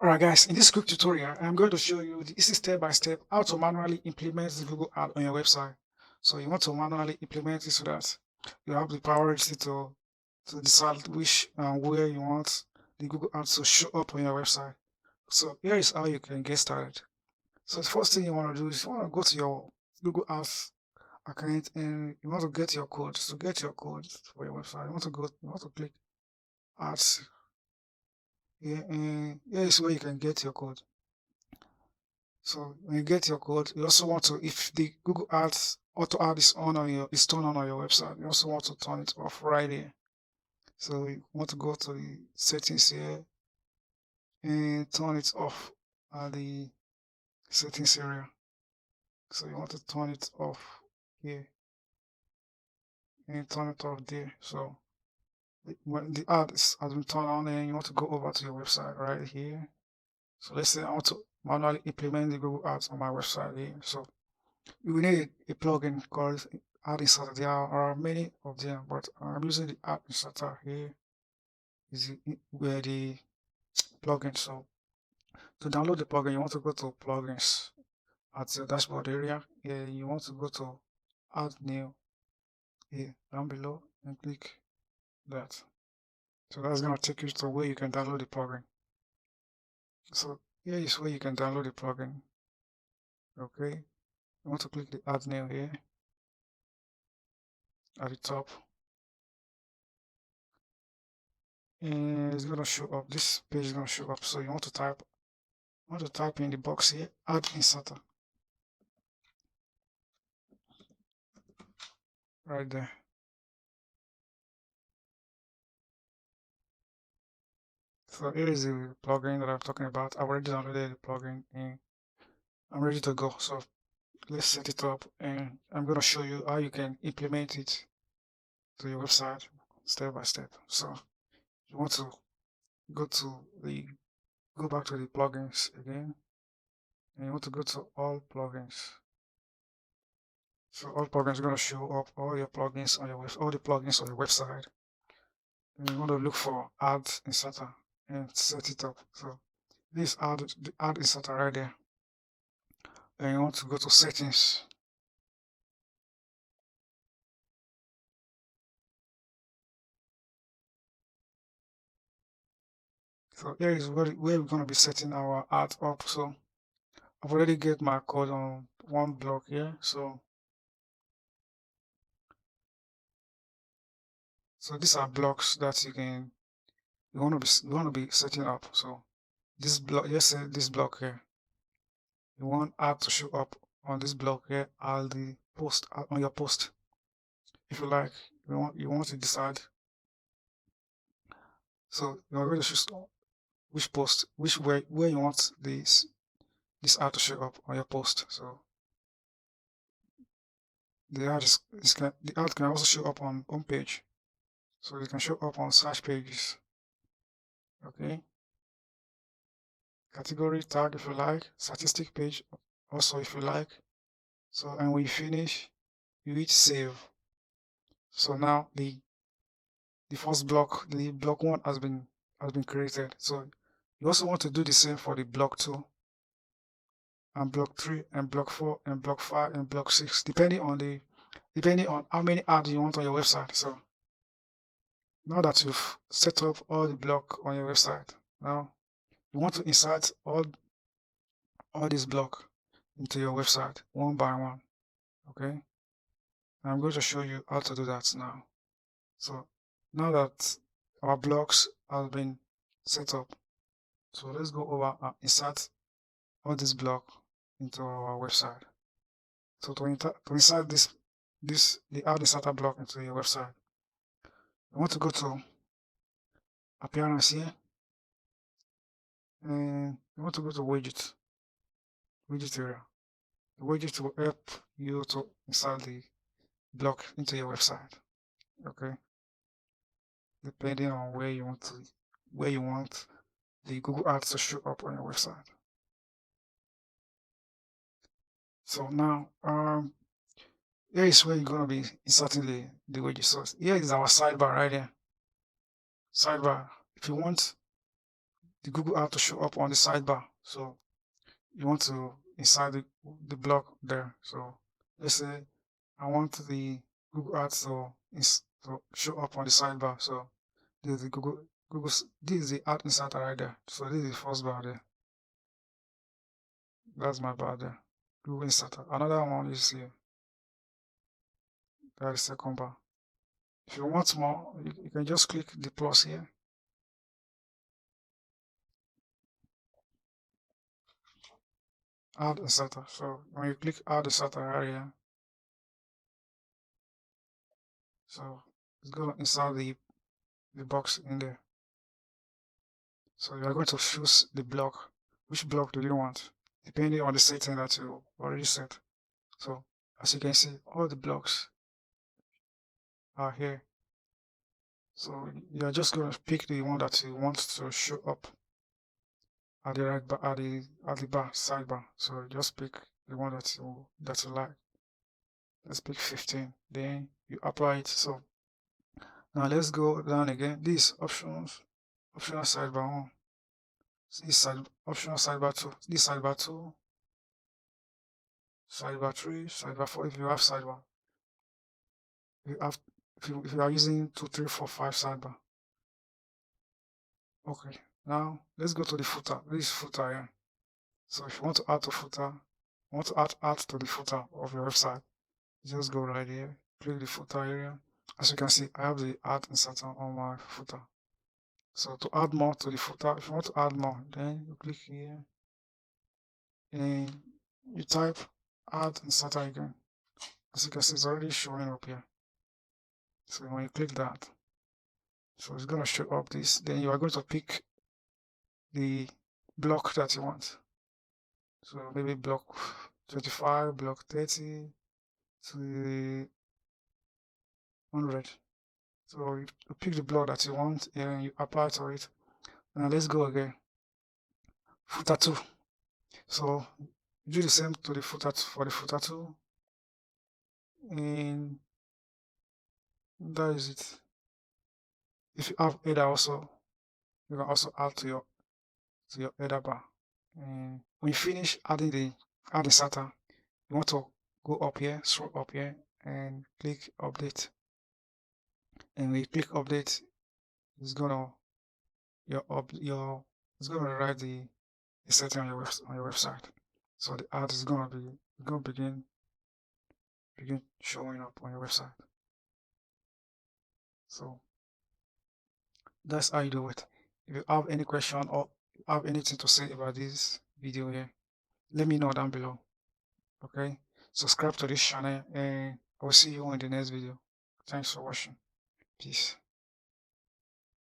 Alright guys, in this quick tutorial, I'm going to show you the easy step-by-step how to manually implement the Google ad on your website. So you want to manually implement it so that you have the priority to decide which and where you want the Google ads to show up on your website. So here is how you can get started. So the first thing you want to do is you want to go to your Google Ads account and you want to get your code. So get your code for your website. You want to click ads here, and here is where you can get your code. So when you get your code, you also want to, if the Google Ads auto ad is turned on your website, you also want to turn it off right here. So you want to go to the settings here and turn it off at the settings area. So you want to turn it off here and turn it off there. So when the ad has been turned on, then you want to go over to your website right here. So let's say I want to manually implement the Google Ads on my website here. So you will need a plugin called Ad Inserter. There are many of them, but I'm using the Ad Inserter here. Is where the plugin. So to download the plugin, you want to go to plugins at the dashboard area. Here you want to go to Add New here down below and click that. So that's gonna take you to where you can download the plugin. So here is where you can download the plugin. Okay, you want to click the Add New here at the top. And it's gonna show up. This page is gonna show up. So you want to type in the box here, Ad Inserter, right there. So here is the plugin that I'm talking about. I've already downloaded the plugin and I'm ready to go. So let's set it up and I'm gonna show you how you can implement it to your website step by step. So you want to go back to the plugins again, and you want to go to all plugins. So all plugins are going to show up all your plugins on your all the plugins on your website. And you want to look for Ad Inserter and set it up. So this the Ad Inserter right there. And you want to go to settings. So here is where we're going to be setting our ad up. So I've already get my code on one block here. So these are blocks that you want to be setting up. So this block, let's say this block here, you want ad to show up on this block here at the post on your post. If you like, you want to decide. So you're going to choose which post, where you want this ad to show up on your post. So the ad can also show up on home page. So it can show up on search pages. Okay. Category tag if you like, statistic page also if you like. So and when you finish, you hit save. So now the first block, the block 1 has been created. So you also want to do the same for the block 2 and block 3 and block 4 and block 5 and block 6, depending on how many ads you want on your website. So now that you've set up all the block on your website, now you want to insert all these block into your website one by one. Okay, I'm going to show you how to do that now. So now that our blocks have been set up, so let's go over and insert all this block into our website. So to insert the Ad Inserter block into your website, you want to go to appearance here, and you want to go to widget area. The widget will help you to insert the block into your website. Okay, depending on where you want the Google Ads to show up on your website. So now here is where you're going to be inserting the widget. So here is our sidebar right here. Sidebar. If you want the Google ad to show up on the sidebar. So you want to inside the block there. So let's say I want the Google Ads to show up on the sidebar. So this is the this is the ad inserter right there. So this is the first bar there. That's my bar there. Google inserter. Another one is here. That is second bar. If you want more, you can just click the plus here. Add inserter. So when you click add inserter area, so it's going to insert the box in there. So you are going to choose the block. Which block do you want? Depending on the setting that you already set. So as you can see, all the blocks are here. So you're just going to pick the one that you want to show up at the right bar, at the bar sidebar. So just pick the one that you like. Let's pick 15. Then you apply it. So now let's go down again. These options, optional sidebar 1. This optional sidebar 2. This sidebar 2. Sidebar 3, sidebar 4 if you have sidebar. If you are using 2, 3, 4, 5 sidebar. Okay, now let's go to the footer. This footer here. So if you want to add to footer, add to the footer of your website, just go right here, click the footer area. As you can see, I have the add inserter on my footer. So to add more to the footer, if you want to add more, then you click here and you type add inserter again. As you can see, it's already showing up here. So when you click that, so it's going to show up this. Then you are going to pick the block that you want. So maybe block 25, block 30 to 100. So you pick the block that you want and you apply to it. Now let's go again. Footer 2. So do the same to the footer for the footer 2. And that is it. If you have header also, you can also add to your header bar. And when you finish adding the inserter, you want to go up here, scroll up here, and click update. And when you click update, it's gonna it's gonna write the setting on your website. So the ad is gonna begin showing up on your website. So that's how you do it. If you have any question or have anything to say about this video here, let me know down below. Okay, subscribe to this channel and I will see you in the next video. Thanks for watching. Peace.